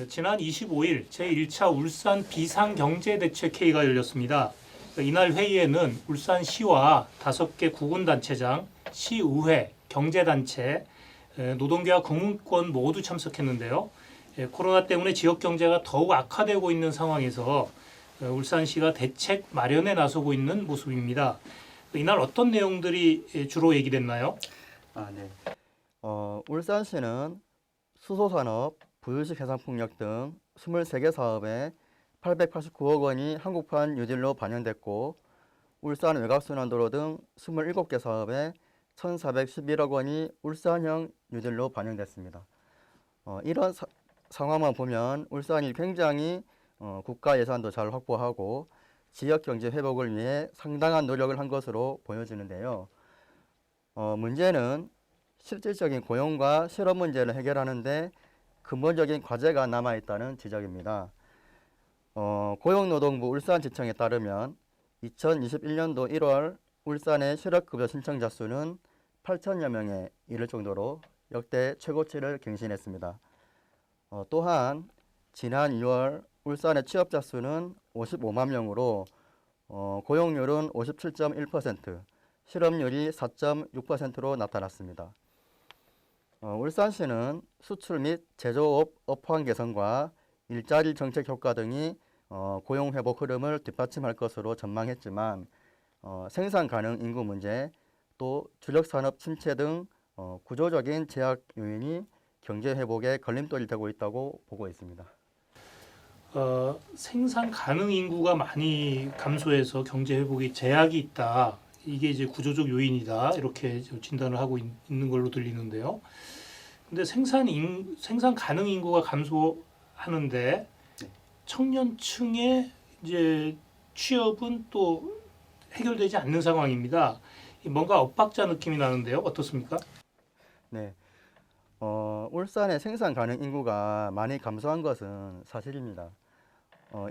지난 25일 제1차 울산 비상경제대책회의가 열렸습니다. 이날 회의에는 울산시와 5개 구군단체장, 시의회, 경제단체, 노동계와 공무원 모두 참석했는데요. 코로나 때문에 지역 경제가 더욱 악화되고 있는 상황에서 울산시가 대책 마련에 나서고 있는 모습입니다. 이날 어떤 내용들이 주로 얘기됐나요? 네. 울산시는 수소산업, 부유식 해상풍력 등 23개 사업에 889억 원이 한국판 뉴딜로 반영됐고, 울산 외곽순환도로 등 27개 사업에 1,411억 원이 울산형 뉴딜로 반영됐습니다. 이런 상황만 보면 울산이 굉장히 국가 예산도 잘 확보하고 지역 경제 회복을 위해 상당한 노력을 한 것으로 보여지는데요. 문제는 실질적인 고용과 실업 문제를 해결하는데 근본적인 과제가 남아있다는 지적입니다. 고용노동부 울산지청에 따르면 2021년도 1월 울산의 실업급여 신청자 수는 8천여 명에 이를 정도로 역대 최고치를 경신했습니다. 또한 지난 2월 울산의 취업자 수는 55만 명으로 고용률은 57.1%, 실업률이 4.6%로 나타났습니다. 울산시는 수출 및 제조업 업황 개선과 일자리 정책 효과 등이 고용 회복 흐름을 뒷받침할 것으로 전망했지만 생산 가능 인구 문제, 또 주력 산업 침체 등 구조적인 제약 요인이 경제 회복에 걸림돌이 되고 있다고 보고 있습니다. 생산 가능 인구가 많이 감소해서 경제 회복에 제약이 있다. 이게 이제 구조적 요인이다. 이렇게 진단을 하고 있는 걸로 들리는데요. 근데 생산 가능 인구가 감소하는데 청년층의 이제 취업은 또 해결되지 않는 상황입니다. 뭔가 엇박자 느낌이 나는데요. 어떻습니까? 네. 울산의 생산 가능 인구가 많이 감소한 것은 사실입니다.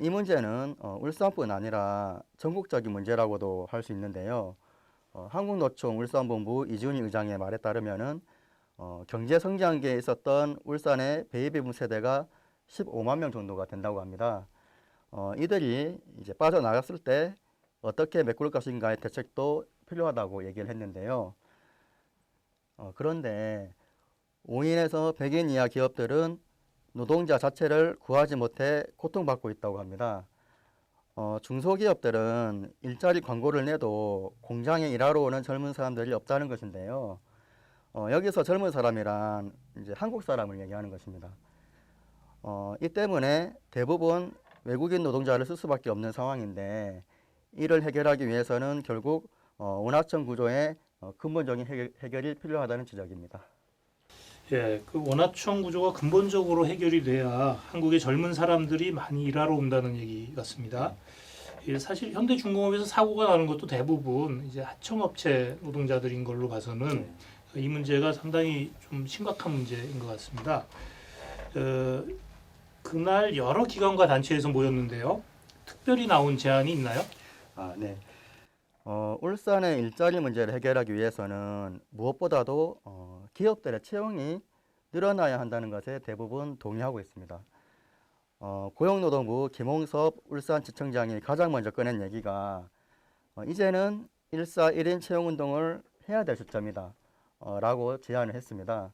이 문제는 울산뿐 아니라 전국적인 문제라고도 할 수 있는데요. 한국노총 울산본부 이준희 의장의 말에 따르면은 경제 성장기에 있었던 울산의 베이비붐 세대가 15만 명 정도가 된다고 합니다. 이들이 이제 빠져나갔을 때 어떻게 메꿀 것인가의 대책도 필요하다고 얘기를 했는데요. 그런데 5인에서 100인 이하 기업들은 노동자 자체를 구하지 못해 고통받고 있다고 합니다. 중소기업들은 일자리 광고를 내도 공장에 일하러 오는 젊은 사람들이 없다는 것인데요. 여기서 젊은 사람이란 이제 한국 사람을 얘기하는 것입니다. 이 때문에 대부분 외국인 노동자를 쓸 수밖에 없는 상황인데 이를 해결하기 위해서는 결국 원하청 구조의 근본적인 해결이 필요하다는 지적입니다. 예, 그 원하청 구조가 근본적으로 해결이 돼야 한국의 젊은 사람들이 많이 일하러 온다는 얘기 같습니다. 예, 사실 현대중공업에서 사고가 나는 것도 대부분 이제 하청업체 노동자들인 걸로 봐서는 이 문제가 상당히 좀 심각한 문제인 것 같습니다. 그날 여러 기관과 단체에서 모였는데요. 특별히 나온 제안이 있나요? 네. 울산의 일자리 문제를 해결하기 위해서는 무엇보다도 기업들의 채용이 늘어나야 한다는 것에 대부분 동의하고 있습니다. 고용노동부 김홍섭 울산지청장이 가장 먼저 꺼낸 얘기가 이제는 1사 1인 채용운동을 해야 될 시점이다 라고 제안을 했습니다.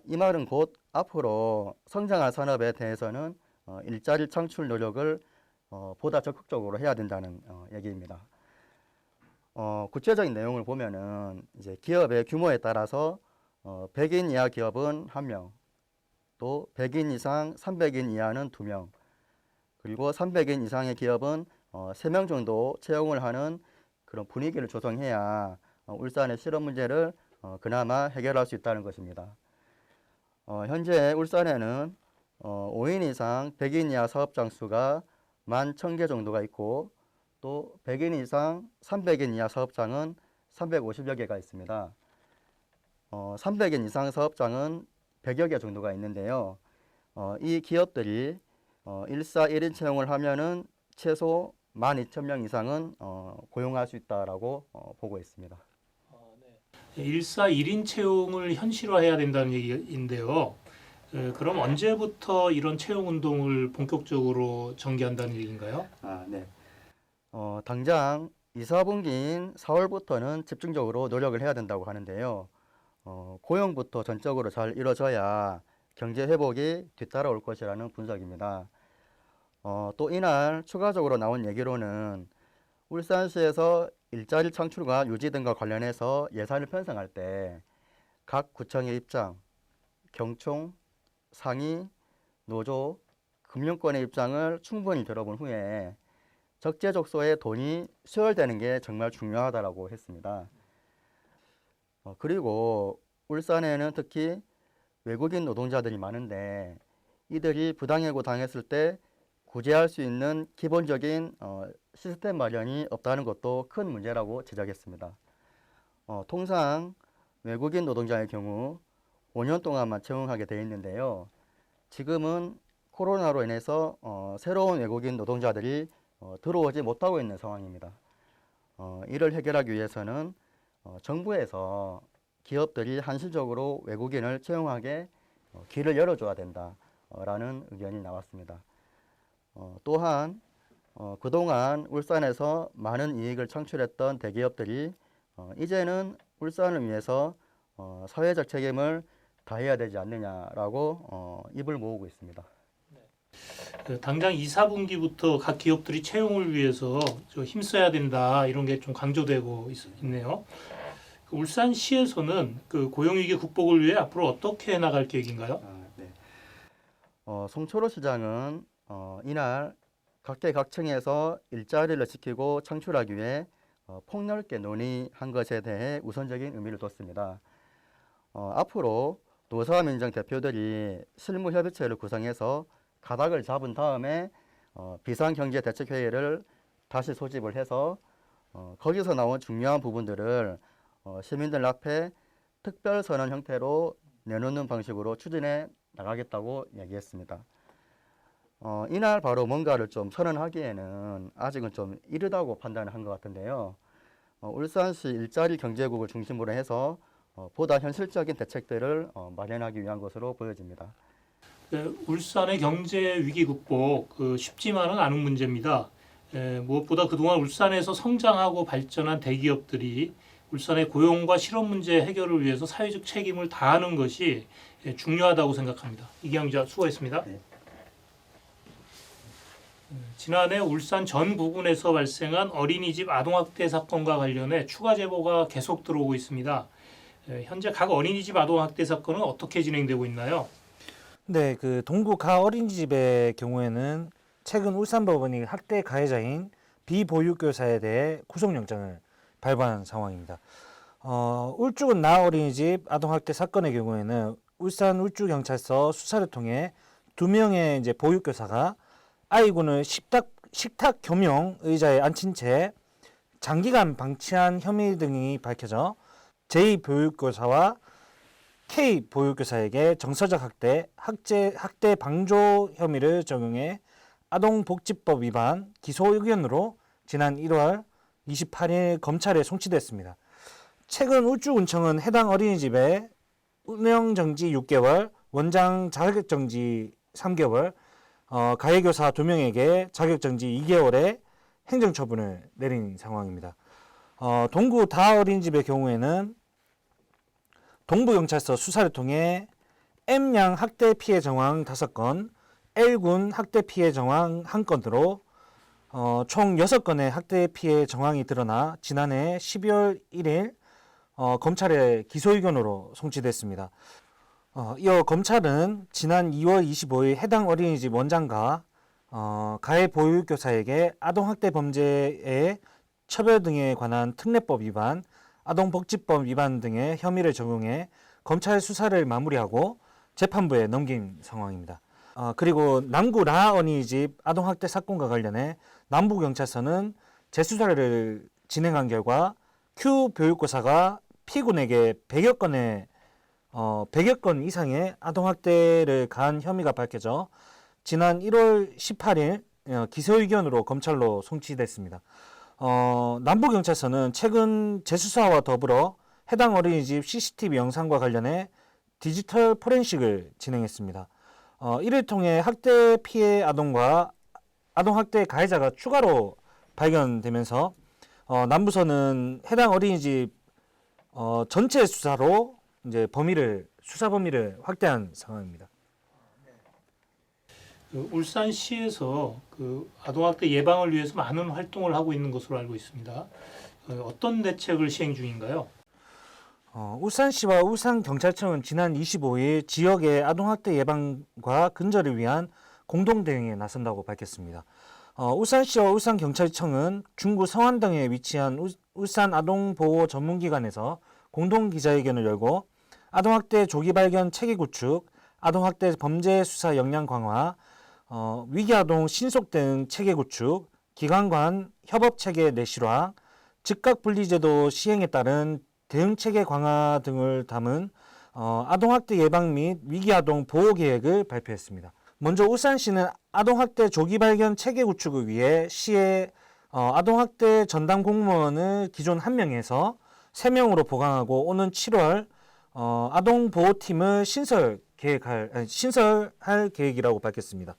이 말은 곧 앞으로 성장할 산업에 대해서는 일자리 창출 노력을 보다 적극적으로 해야 된다는 얘기입니다. 구체적인 내용을 보면은 이제 기업의 규모에 따라서 100인 이하 기업은 1명, 또 100인 이상 300인 이하는 2명, 그리고 300인 이상의 기업은 3명 정도 채용을 하는 그런 분위기를 조성해야 울산의 실업 문제를 그나마 해결할 수 있다는 것입니다. 현재 울산에는 5인 이상 100인 이하 사업장 수가 11,000개 정도가 있고 또 100인 이상 300인 이하 사업장은 350여 개가 있습니다. 300인 이상 사업장은 100여 개 정도가 있는데요. 이 기업들이 1사 1인 채용을 하면은 최소 12,000명 이상은 고용할 수 있다라고 보고 있습니다. 1사 1인 채용을 현실화해야 된다는 얘기인데요. 그럼 언제부터 이런 채용 운동을 본격적으로 전개한다는 얘기인가요? 네. 당장 2, 4분기인 4월부터는 집중적으로 노력을 해야 된다고 하는데요. 고용부터 전적으로 잘 이루어져야 경제 회복이 뒤따라올 것이라는 분석입니다. 또 이날 추가적으로 나온 얘기로는 울산시에서 일자리 창출과 유지 등과 관련해서 예산을 편성할 때 각 구청의 입장, 경총, 상위, 노조, 금융권의 입장을 충분히 들어본 후에 적재적소에 돈이 수혈되는 게 정말 중요하다고 했습니다. 그리고 울산에는 특히 외국인 노동자들이 많은데 이들이 부당해고 당했을 때 구제할 수 있는 기본적인 시스템 마련이 없다는 것도 큰 문제라고 지적했습니다. 통상 외국인 노동자의 경우 5년 동안만 채용하게 되어 있는데요. 지금은 코로나로 인해서 새로운 외국인 노동자들이 들어오지 못하고 있는 상황입니다. 이를 해결하기 위해서는 정부에서 기업들이 한시적으로 외국인을 채용하게 길을 열어줘야 된다라는 의견이 나왔습니다. 또한 그동안 울산에서 많은 이익을 창출했던 대기업들이 이제는 울산을 위해서 사회적 책임을 다해야 되지 않느냐라고 입을 모으고 있습니다. 당장 2, 4분기부터 각 기업들이 채용을 위해서 힘써야 된다 이런 게 좀 강조되고 있네요. 울산시에서는 그 고용위기 극복을 위해 앞으로 어떻게 나갈 계획인가요? 네. 송철호 시장은 이날 각계각층에서 일자리를 지키고 창출하기 위해 폭넓게 논의한 것에 대해 우선적인 의미를 뒀습니다. 앞으로 노사민정 대표들이 실무협의체를 구성해서 가닥을 잡은 다음에 비상경제대책회의를 다시 소집을 해서 거기서 나온 중요한 부분들을 시민들 앞에 특별선언 형태로 내놓는 방식으로 추진해 나가겠다고 얘기했습니다. 이날 바로 뭔가를 좀 선언하기에는 아직은 좀 이르다고 판단을 한 것 같은데요. 울산시 일자리 경제국을 중심으로 해서 보다 현실적인 대책들을 마련하기 위한 것으로 보여집니다. 울산의 경제 위기 극복 쉽지만은 않은 문제입니다. 무엇보다 그동안 울산에서 성장하고 발전한 대기업들이 울산의 고용과 실업 문제 해결을 위해서 사회적 책임을 다하는 것이 중요하다고 생각합니다. 이기영 기자 수고했습니다. 네. 지난해 울산 전 부근에서 발생한 어린이집 아동학대 사건과 관련해 추가 제보가 계속 들어오고 있습니다. 현재 각 어린이집 아동학대 사건은 어떻게 진행되고 있나요? 네, 그 동구 가 어린이집의 경우에는 최근 울산법원이 학대 가해자인 비보육교사에 대해 구속영장을 발부한 상황입니다. 울주군 나 어린이집 아동학대 사건의 경우에는 울산 울주경찰서 수사를 통해 2명의 이제 보육교사가 아이군을 식탁 겸용 의자에 앉힌 채 장기간 방치한 혐의 등이 밝혀져 제2보육교사와 K 보육교사에게 정서적 학대 방조 혐의를 적용해 아동복지법 위반 기소 의견으로 지난 1월 28일 검찰에 송치됐습니다. 최근 울주군청은 해당 어린이집에 운영정지 6개월, 원장 자격정지 3개월, 가해교사 2명에게 자격정지 2개월의 행정처분을 내린 상황입니다. 동구 다 어린이집의 경우에는 동부경찰서 수사를 통해 M양 학대 피해 정황 5건, L군 학대 피해 정황 1건으로 총 6건의 학대 피해 정황이 드러나 지난해 12월 1일 검찰에 기소 의견으로 송치됐습니다. 이어 검찰은 지난 2월 25일 해당 어린이집 원장과 가해 보육교사에게 아동학대 범죄의 처벌 등에 관한 특례법 위반, 아동복지법 위반 등의 혐의를 적용해 검찰 수사를 마무리하고 재판부에 넘긴 상황입니다. 그리고 남구 라 어린이집 아동학대 사건과 관련해 남부경찰서는 재수사를 진행한 결과 Q 교육교사가 피군에게 100여 건 이상의 아동학대를 가한 혐의가 밝혀져 지난 1월 18일 기소 의견으로 검찰로 송치됐습니다. 남부경찰서는 최근 재수사와 더불어 해당 어린이집 CCTV 영상과 관련해 디지털 포렌식을 진행했습니다. 이를 통해 학대 피해 아동과 아동 학대 가해자가 추가로 발견되면서 남부서는 해당 어린이집 전체 수사로 이제 수사 범위를 확대한 상황입니다. 그 울산시에서 그 아동학대 예방을 위해서 많은 활동을 하고 있는 것으로 알고 있습니다. 어떤 대책을 시행 중인가요? 울산시와 울산경찰청은 지난 25일 지역의 아동학대 예방과 근절을 위한 공동대응에 나선다고 밝혔습니다. 울산시와 울산경찰청은 중구 성안동에 위치한 울산 아동보호 전문기관에서 공동기자회견을 열고 아동학대 조기 발견 체계 구축, 아동학대 범죄 수사 역량 강화, 위기아동 신속 대응 체계 구축, 기관 간 협업 체계 내실화, 즉각 분리제도 시행에 따른 대응 체계 강화 등을 담은 아동학대 예방 및 위기아동 보호 계획을 발표했습니다. 먼저 울산시는 아동학대 조기 발견 체계 구축을 위해 시에 아동학대 전담 공무원을 기존 1명에서 3명으로 보강하고 오는 7월 아동보호팀을 신설할 계획이라고 밝혔습니다.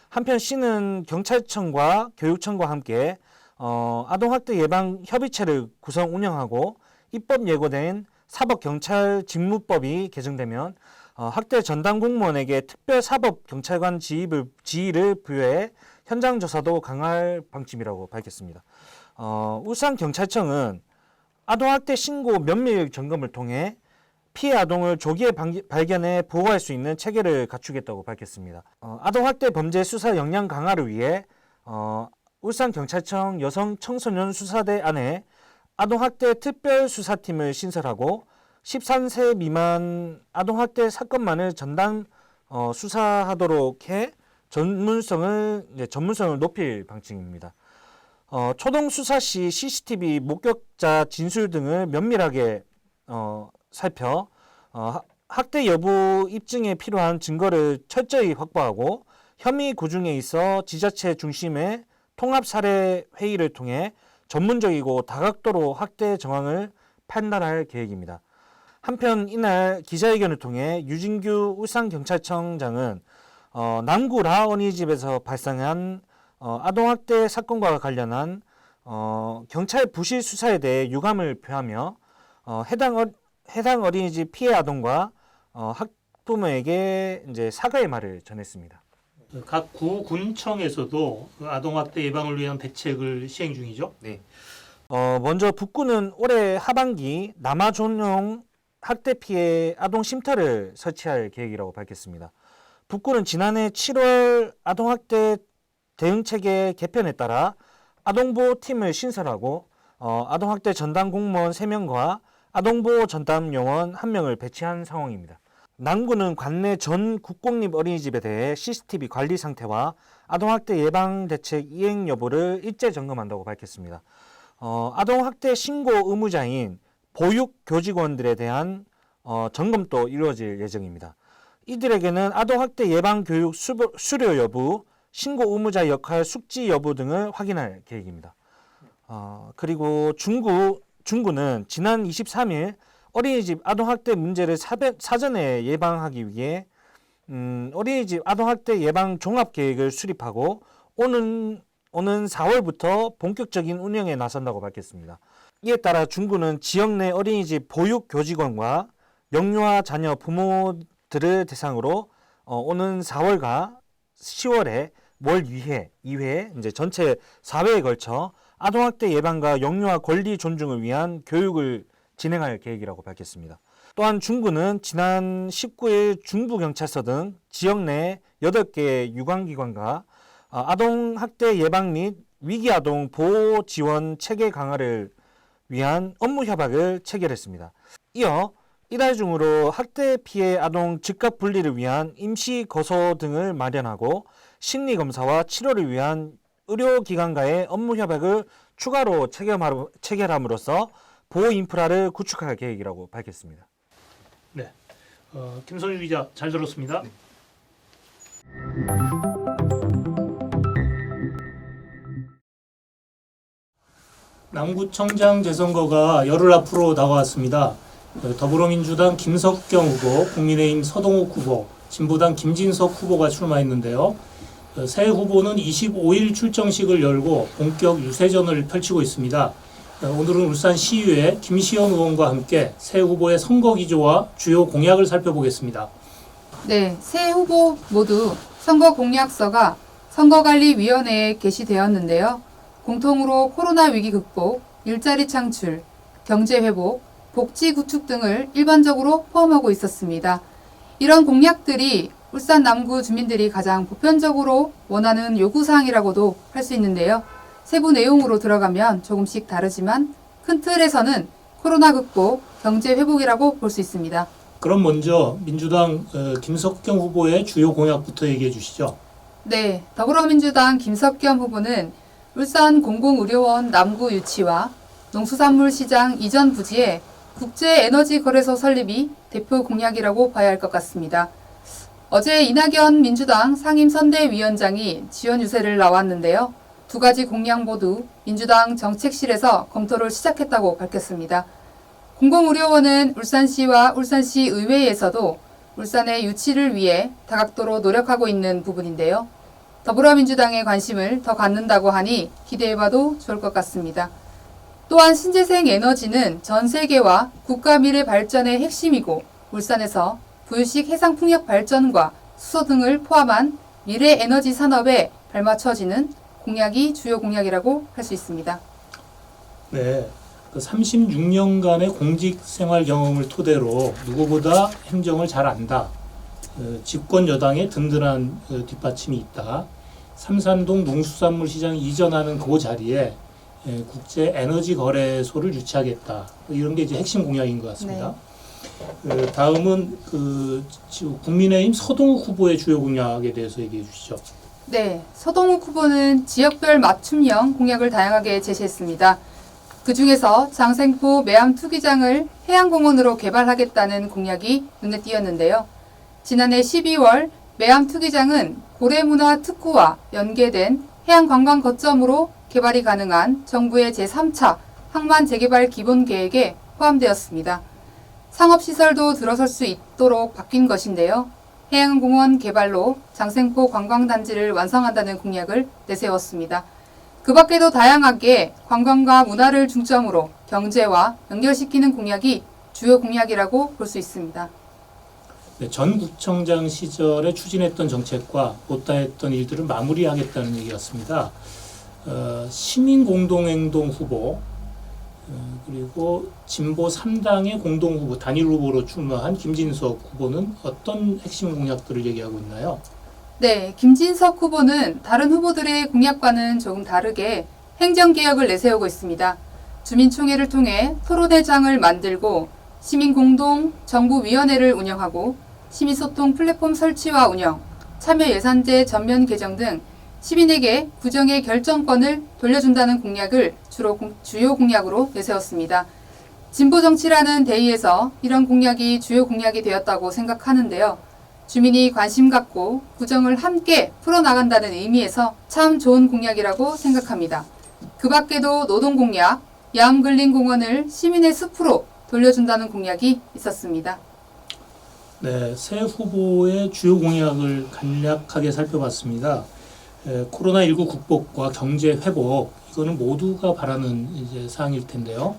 한편 시는 경찰청과 교육청과 함께 아동학대 예방 협의체를 구성 운영하고 입법 예고된 사법경찰직무법이 개정되면 학대 전담 공무원에게 특별 사법 경찰관 지위를 부여해 현장 조사도 강화할 방침이라고 밝혔습니다. 울산경찰청은 아동학대 신고 면밀 점검을 통해 피해 아동을 조기에 발견해 보호할 수 있는 체계를 갖추겠다고 밝혔습니다. 아동학대 범죄 수사 역량 강화를 위해 울산경찰청 여성청소년수사대 안에 아동학대 특별수사팀을 신설하고 13세 미만 아동학대 사건만을 전담 수사하도록 해 전문성을 높일 방침입니다. 초동수사 시 CCTV 목격자 진술 등을 면밀하게 살펴 학대 여부 입증에 필요한 증거를 철저히 확보하고 혐의 구중에 있어 지자체 중심의 통합사례 회의를 통해 전문적이고 다각도로 학대 정황을 판단할 계획입니다. 한편 이날 기자회견을 통해 유진규 울산경찰청장은 남구 라 어린이집에서 발생한 아동학대 사건과 관련한 경찰 부실 수사에 대해 유감을 표하며 해당 어린이집 피해 아동과 학부모에게 이제 사과의 말을 전했습니다. 각 구군청에서도 아동학대 예방을 위한 대책을 시행 중이죠. 네. 먼저 북구는 올해 하반기 남아 전용 학대 피해 아동 쉼터를 설치할 계획이라고 밝혔습니다. 북구는 지난해 7월 아동학대 대응체계 개편에 따라 아동보호팀을 신설하고 아동학대 전담 공무원 3명과 아동보호 전담 요원 1명을 배치한 상황입니다. 남구는 관내 전 국공립 어린이집에 대해 CCTV 관리 상태와 아동학대 예방 대책 이행 여부를 일제 점검한다고 밝혔습니다. 아동학대 신고 의무자인 보육 교직원들에 대한 점검도 이루어질 예정입니다. 이들에게는 아동학대 예방 교육 수료 여부, 신고 의무자 역할 숙지 여부 등을 확인할 계획입니다. 그리고 중구는 지난 23일 어린이집 아동학대 문제를 사전에 예방하기 위해 어린이집 아동학대 예방 종합계획을 수립하고 오는 4월부터 본격적인 운영에 나선다고 밝혔습니다. 이에 따라 중구는 지역 내 어린이집 보육 교직원과 영유아 자녀 부모들을 대상으로 오는 4월과 10월에 월 2회 이제 전체 4회에 걸쳐 아동학대 예방과 영유아 권리 존중을 위한 교육을 진행할 계획이라고 밝혔습니다. 또한 중구는 지난 19일 중부경찰서 등 지역 내 8개 유관기관과 아동학대 예방 및 위기아동 보호 지원 체계 강화를 위한 업무 협약을 체결했습니다. 이어 이달 중으로 학대 피해 아동 즉각 분리를 위한 임시 거소 등을 마련하고 심리검사와 치료를 위한 의료기관과의 업무 협약을 추가로 체결함으로써 보호 인프라를 구축할 계획이라고 밝혔습니다. 네, 김선유 기자 잘 들었습니다. 네. 남구청장 재선거가 열흘 앞으로 다가왔습니다. 더불어민주당 김석경 후보, 국민의힘 서동욱 후보, 진보당 김진석 후보가 출마했는데요. 새 후보는 25일 출정식을 열고 본격 유세전을 펼치고 있습니다. 오늘은 울산시의회 김시현 의원과 함께 새 후보의 선거 기조와 주요 공약을 살펴보겠습니다. 네, 세 후보 모두 선거 공약서가 선거관리위원회에 게시되었는데요. 공통으로 코로나 위기 극복, 일자리 창출, 경제 회복, 복지 구축 등을 일반적으로 포함하고 있었습니다. 이런 공약들이 울산 남구 주민들이 가장 보편적으로 원하는 요구사항이라고도 할 수 있는데요. 세부 내용으로 들어가면 조금씩 다르지만 큰 틀에서는 코로나 극복, 경제 회복이라고 볼 수 있습니다. 그럼 먼저 민주당 김석경 후보의 주요 공약부터 얘기해 주시죠. 네, 더불어민주당 김석겸 후보는 울산 공공의료원 남구 유치와 농수산물시장 이전 부지에 국제에너지거래소 설립이 대표 공약이라고 봐야 할 것 같습니다. 어제 이낙연 민주당 상임선대위원장이 지원 유세를 나왔는데요. 두 가지 공약 모두 민주당 정책실에서 검토를 시작했다고 밝혔습니다. 공공의료원은 울산시와 울산시 의회에서도 울산의 유치를 위해 다각도로 노력하고 있는 부분인데요. 더불어민주당의 관심을 더 갖는다고 하니 기대해봐도 좋을 것 같습니다. 또한 신재생 에너지는 전 세계와 국가 미래 발전의 핵심이고 울산에서 부유식 해상풍력 발전과 수소 등을 포함한 미래 에너지 산업에 발맞춰지는 공약이 주요 공약이라고 할 수 있습니다. 네, 36년간의 공직 생활 경험을 토대로 누구보다 행정을 잘 안다. 집권 여당의 든든한 뒷받침이 있다. 삼산동 농수산물시장 이전하는 그 자리에 국제 에너지 거래소를 유치하겠다. 이런 게 이제 핵심 공약인 것 같습니다. 다음은 국민의힘 서동욱 후보의 주요 공약에 대해서 얘기해 주시죠. 네, 서동욱 후보는 지역별 맞춤형 공약을 다양하게 제시했습니다. 그 중에서 장생포 매암 투기장을 해양공원으로 개발하겠다는 공약이 눈에 띄었는데요. 지난해 12월 매암 투기장은 고래문화 특구와 연계된 해양관광 거점으로 개발이 가능한 정부의 제3차 항만 재개발 기본계획에 포함되었습니다. 상업시설도 들어설 수 있도록 바뀐 것인데요. 해양공원 개발로 장생포 관광단지를 완성한다는 공약을 내세웠습니다. 그 밖에도 다양하게 관광과 문화를 중점으로 경제와 연결시키는 공약이 주요 공약이라고 볼 수 있습니다. 네, 전 구청장 시절에 추진했던 정책과 못다했던 일들을 마무리하겠다는 얘기 같습니다. 시민공동행동 후보 그리고 진보 3당의 공동후보, 단일 후보로 출마한 김진석 후보는 어떤 핵심 공약들을 얘기하고 있나요? 네, 김진석 후보는 다른 후보들의 공약과는 조금 다르게 행정개혁을 내세우고 있습니다. 주민총회를 통해 토론회장을 만들고 시민공동 정부위원회를 운영하고 시민소통 플랫폼 설치와 운영, 참여예산제 전면 개정 등 시민에게 구정의 결정권을 돌려준다는 공약을 주요 공약으로 내세웠습니다. 진보정치라는 대의에서 이런 공약이 주요 공약이 되었다고 생각하는데요. 주민이 관심 갖고 구정을 함께 풀어나간다는 의미에서 참 좋은 공약이라고 생각합니다. 그 밖에도 노동공약, 야암근린공원을 시민의 숲으로 돌려준다는 공약이 있었습니다. 네, 새 후보의 주요 공약을 간략하게 살펴봤습니다. 코로나19 극복과 경제 회복, 이거는 모두가 바라는 이제 사항일 텐데요.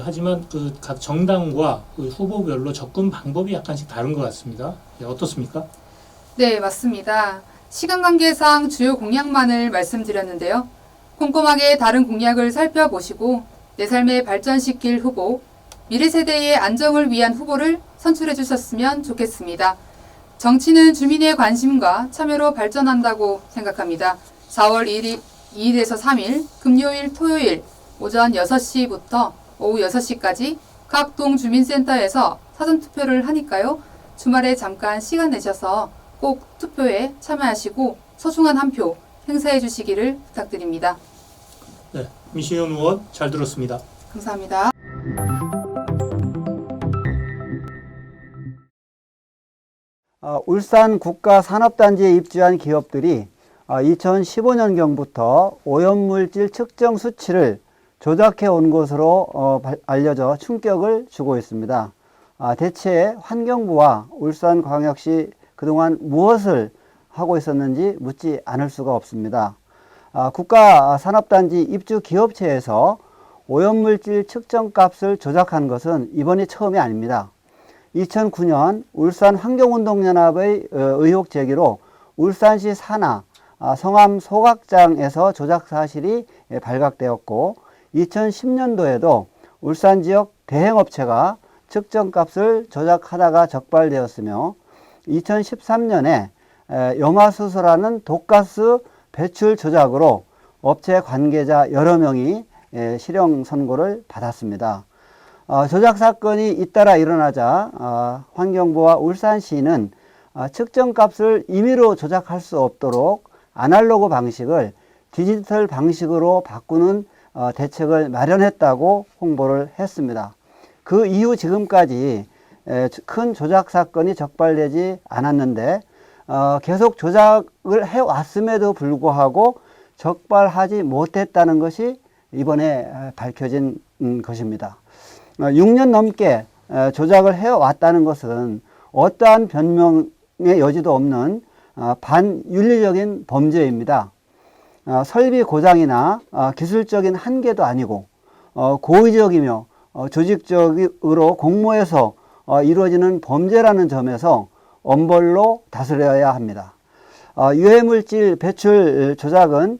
하지만 각 정당과 후보별로 접근 방법이 약간씩 다른 것 같습니다. 어떻습니까? 네, 맞습니다. 시간 관계상 주요 공약만을 말씀드렸는데요. 꼼꼼하게 다른 공약을 살펴보시고 내 삶을 발전시킬 후보, 미래 세대의 안정을 위한 후보를 선출해 주셨으면 좋겠습니다. 정치는 주민의 관심과 참여로 발전한다고 생각합니다. 4월 2일에서 3일, 금요일, 토요일 오전 6시부터 오후 6시까지 각 동 주민센터에서 사전투표를 하니까요. 주말에 잠깐 시간 내셔서 꼭 투표에 참여하시고 소중한 한 표 행사해 주시기를 부탁드립니다. 네, 미시현 의원 잘 들었습니다. 감사합니다. 울산 국가산업단지에 입주한 기업들이 2015년경부터 오염물질 측정 수치를 조작해 온 것으로 알려져 충격을 주고 있습니다. 대체 환경부와 울산광역시 그동안 무엇을 하고 있었는지 묻지 않을 수가 없습니다. 국가산업단지 입주 기업체에서 오염물질 측정값을 조작한 것은 이번이 처음이 아닙니다. 2009년 울산환경운동연합의 의혹 제기로 울산시 산하 성암 소각장에서 조작 사실이 발각되었고 2010년도에도 울산 지역 대행업체가 측정값을 조작하다가 적발되었으며 2013년에 염화수소라는 독가스 배출 조작으로 업체 관계자 여러 명이 실형 선고를 받았습니다. 조작 사건이 잇따라 일어나자 환경부와 울산시는 측정값을 임의로 조작할 수 없도록 아날로그 방식을 디지털 방식으로 바꾸는 대책을 마련했다고 홍보를 했습니다. 그 이후 지금까지 큰 조작 사건이 적발되지 않았는데 계속 조작을 해왔음에도 불구하고 적발하지 못했다는 것이 이번에 밝혀진 것입니다. 6년 넘게 조작을 해왔다는 것은 어떠한 변명의 여지도 없는 반윤리적인 범죄입니다. 설비 고장이나 기술적인 한계도 아니고 고의적이며 조직적으로 공모해서 이루어지는 범죄라는 점에서 엄벌로 다스려야 합니다. 유해물질 배출 조작은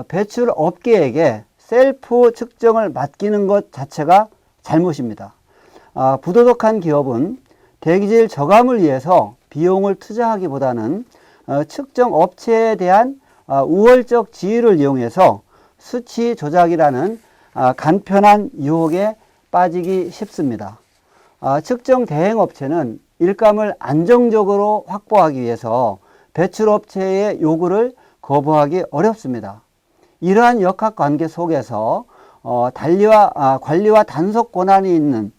배출 업계에게 셀프 측정을 맡기는 것 자체가 잘못입니다. 부도덕한 기업은 대기질 저감을 위해서 비용을 투자하기보다는 측정 업체에 대한 우월적 지위를 이용해서 수치 조작이라는 간편한 유혹에 빠지기 쉽습니다. 측정 대행업체는 일감을 안정적으로 확보하기 위해서 배출업체의 요구를 거부하기 어렵습니다. 이러한 역학관계 속에서 관리와 단속 권한이 있는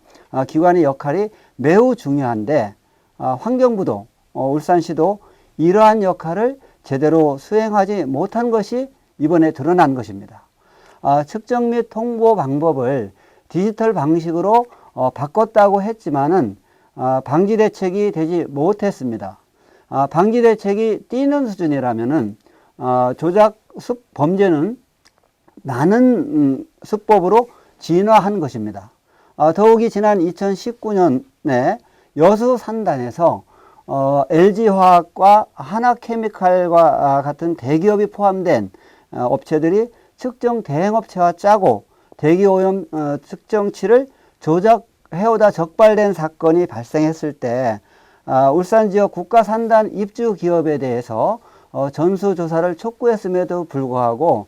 기관의 역할이 매우 중요한데 환경부도 울산시도 이러한 역할을 제대로 수행하지 못한 것이 이번에 드러난 것입니다. 측정 및 통보 방법을 디지털 방식으로 바꿨다고 했지만은 방지 대책이 되지 못했습니다. 방지 대책이 뛰는 수준이라면은 조작 범죄는 많은 수법으로 진화한 것입니다. 더욱이 지난 2019년에 여수 산단에서 LG화학과 하나케미칼과 같은 대기업이 포함된 업체들이 측정 대행업체와 짜고 대기오염 측정치를 조작해오다 적발된 사건이 발생했을 때 울산 지역 국가산단 입주 기업에 대해서 전수조사를 촉구했음에도 불구하고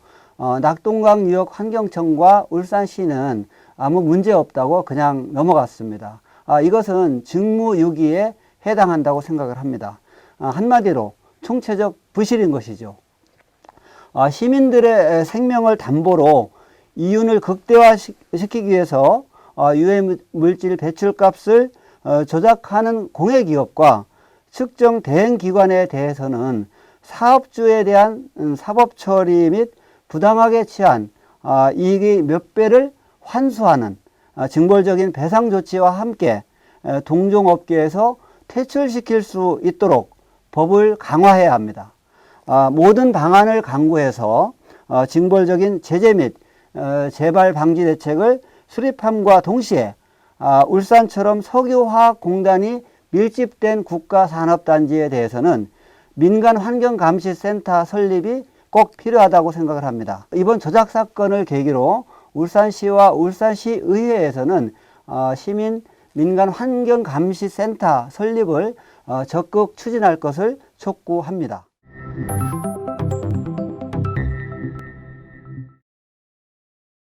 낙동강 유역환경청과 울산시는 아무 문제 없다고 그냥 넘어갔습니다. 이것은 직무유기에 해당한다고 생각을 합니다. 한마디로 총체적 부실인 것이죠. 시민들의 생명을 담보로 이윤을 극대화시키기 위해서 유해물질 배출값을 조작하는 공해기업과 측정 대행기관에 대해서는 사업주에 대한 사법처리 및 부당하게 취한 이익의 몇 배를 환수하는 징벌적인 배상 조치와 함께 동종업계에서 퇴출시킬 수 있도록 법을 강화해야 합니다. 모든 방안을 강구해서 징벌적인 제재 및 재발 방지 대책을 수립함과 동시에 울산처럼 석유화학공단이 밀집된 국가산업단지에 대해서는 민간환경감시센터 설립이 꼭 필요하다고 생각을 합니다. 이번 조작 사건을 계기로 울산시와 울산시의회에서는 시민 민간환경감시센터 설립을 적극 추진할 것을 촉구합니다.